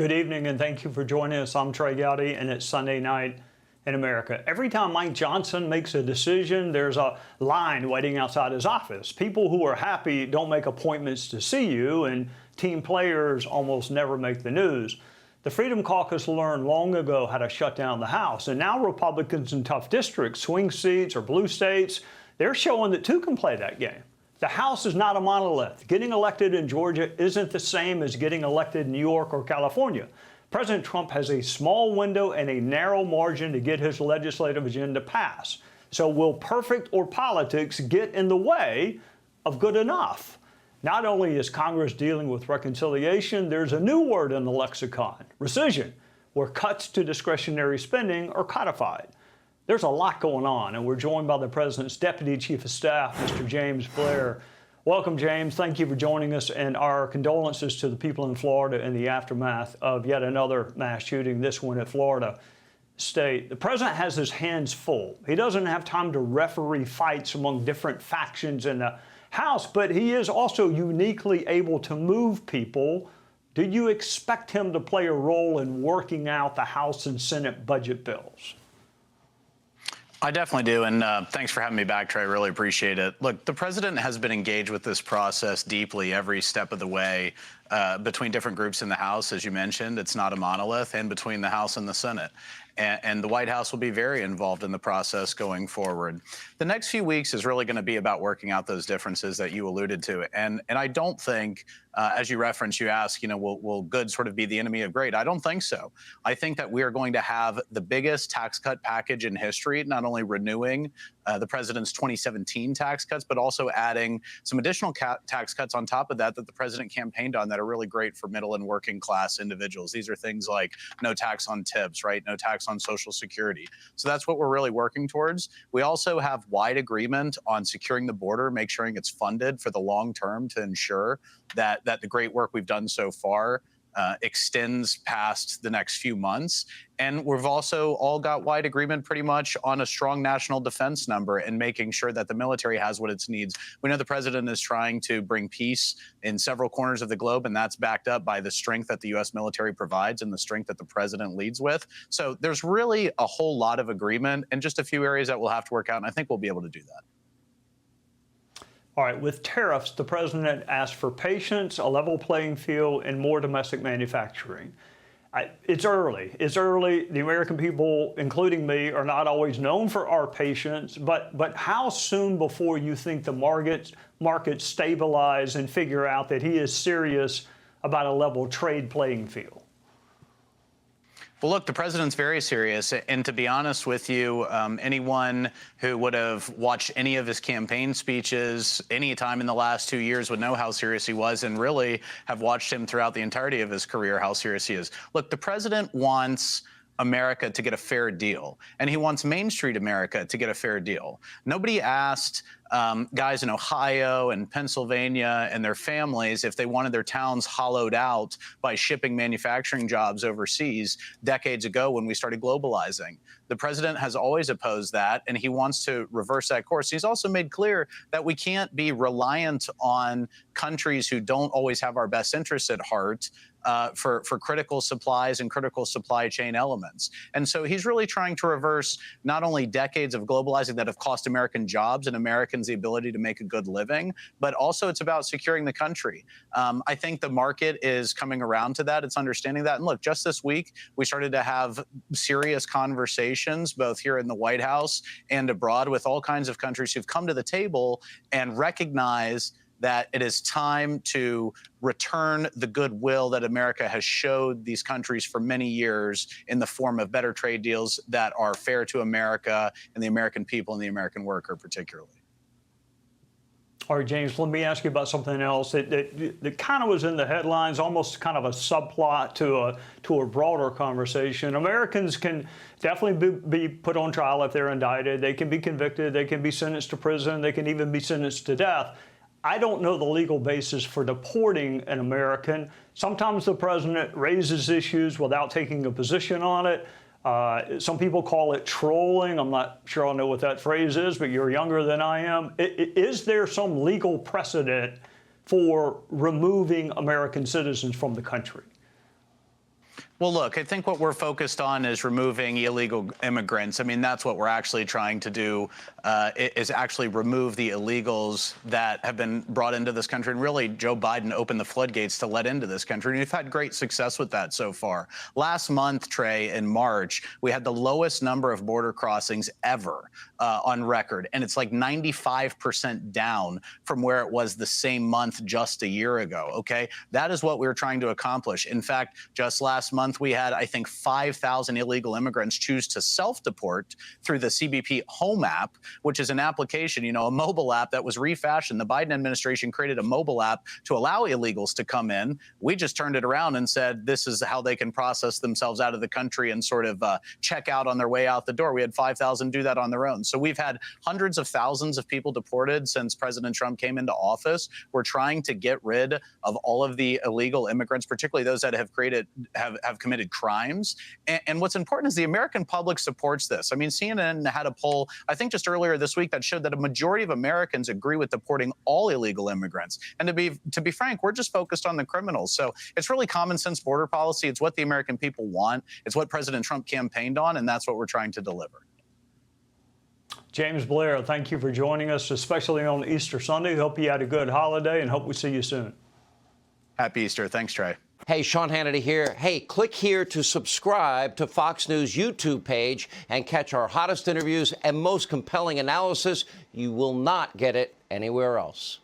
Good evening, and thank you for joining us. I'm Trey Gowdy, and it's Sunday night in America. Every time Mike Johnson makes a decision, there's a line waiting outside his office. People who are happy don't make appointments to see you, and team players almost never make the news. The Freedom Caucus learned long ago how to shut down the House, and now Republicans in tough districts, swing seats or blue states, they're showing that two can play that game. The House is not a monolith. Getting elected in Georgia isn't the same as getting elected in New York or California. President Trump has a small window and a narrow margin to get his legislative agenda passed. So will perfect or politics get in the way of good enough? Not only is Congress dealing with reconciliation, there's a new word in the lexicon, rescission, where cuts to discretionary spending are codified. There's a lot going on, and we're joined by the President's Deputy Chief of Staff, Mr. James Blair. Welcome, James. Thank you for joining us, and our condolences to the people in Florida in the aftermath of yet another mass shooting, this one at Florida State. The President has his hands full. He doesn't have time to referee fights among different factions in the House, but he is also uniquely able to move people. Do you expect him to play a role in working out the House and Senate budget bills? I definitely do, and thanks for having me back, Trey. I really appreciate it. Look, the president has been engaged with this process deeply every step of the way between different groups in the House, as you mentioned. It's not a monolith, and between the House and the Senate. And the White House will be very involved in the process going forward. The next few weeks is really going to be about working out those differences that you alluded to. And I don't think, as you referenced, you ask, will good sort of be the enemy of great? I don't think so. I think that we are going to have the biggest tax cut package in history, not only renewing the president's 2017 tax cuts, but also adding some additional tax cuts on top of that the president campaigned on that are really great for middle and working class individuals. These are things like no tax on tips, right? No tax on Social Security. So that's what we're really working towards. We also have wide agreement on securing the border, make sure it's funded for the long term to ensure that the great work we've done so far extends past the next few months. And we've also all got wide agreement pretty much on a strong national defense number and making sure that the military has what it needs. We know the president is trying to bring peace in several corners of the globe, and that's backed up by the strength that the U.S. military provides and the strength that the president leads with. So there's really a whole lot of agreement and just a few areas that we'll have to work out, and I think we'll be able to do that. All right, with tariffs, the president asked for patience, a level playing field, and more domestic manufacturing. It's early. It's early. The American people, including me, are not always known for our patience, but how soon before you think the markets stabilize and figure out that he is serious about a level trade playing field? Well, look, the president's very serious. And to be honest with you, anyone who would have watched any of his campaign speeches any time in the last 2 years would know how serious he was and really have watched him throughout the entirety of his career, how serious he is. Look, the president wants America to get a fair deal, and he wants Main Street America to get a fair deal. Nobody asked guys in Ohio and Pennsylvania and their families if they wanted their towns hollowed out by shipping manufacturing jobs overseas decades ago when we started globalizing. The president has always opposed that, and he wants to reverse that course. He's also made clear that we can't be reliant on countries who don't always have our best interests at heart for critical supplies and critical supply chain elements. And so he's really trying to reverse not only decades of globalizing that have cost American jobs and Americans the ability to make a good living, but also it's about securing the country. I think the market is coming around to that. It's understanding that. And look, just this week, we started to have serious conversations, both here in the White House and abroad, with all kinds of countries who've come to the table and recognize that it is time to return the goodwill that America has showed these countries for many years in the form of better trade deals that are fair to America and the American people and the American worker particularly. All right, James, let me ask you about something else that kind of was in the headlines, almost kind of a subplot to a broader conversation. Americans can definitely be put on trial if they're indicted. They can be convicted. They can be sentenced to prison. They can even be sentenced to death. I don't know the legal basis for deporting an American. Sometimes the president raises issues without taking a position on it. Some people call it trolling. I'm not sure I know what that phrase is, but you're younger than I am. Is there some legal precedent for removing American citizens from the country? Well, look, I think what we're focused on is removing illegal immigrants. I mean, that's what we're actually trying to do, is actually remove the illegals that have been brought into this country. And really, Joe Biden opened the floodgates to let into this country. And we've had great success with that so far. Last month, Trey, in March, we had the lowest number of border crossings ever on record. And it's like 95% down from where it was the same month just a year ago. OK, that is what we were trying to accomplish. In fact, just last month, we had, I think, 5,000 illegal immigrants choose to self-deport through the CBP Home app, which is an application, you know, a mobile app that was refashioned. The Biden administration created a mobile app to allow illegals to come in. We just turned it around and said this is how they can process themselves out of the country and sort of check out on their way out the door. We had 5,000 do that on their own. So we've had hundreds of thousands of people deported since President Trump came into office. We're trying to get rid of all of the illegal immigrants, particularly those that have committed crimes. And what's important is the American public supports this. I mean, CNN had a poll, I think just earlier this week, that showed that a majority of Americans agree with deporting all illegal immigrants. And to be frank, we're just focused on the criminals. So it's really common sense border policy. It's what the American people want. It's what President Trump campaigned on, and that's what we're trying to deliver. James Blair, thank you for joining us, especially on Easter Sunday. Hope you had a good holiday and hope we see you soon. Happy Easter. Thanks, Trey. Hey, Sean Hannity here. Hey, click here to subscribe to Fox News YouTube page and catch our hottest interviews and most compelling analysis. You will not get it anywhere else.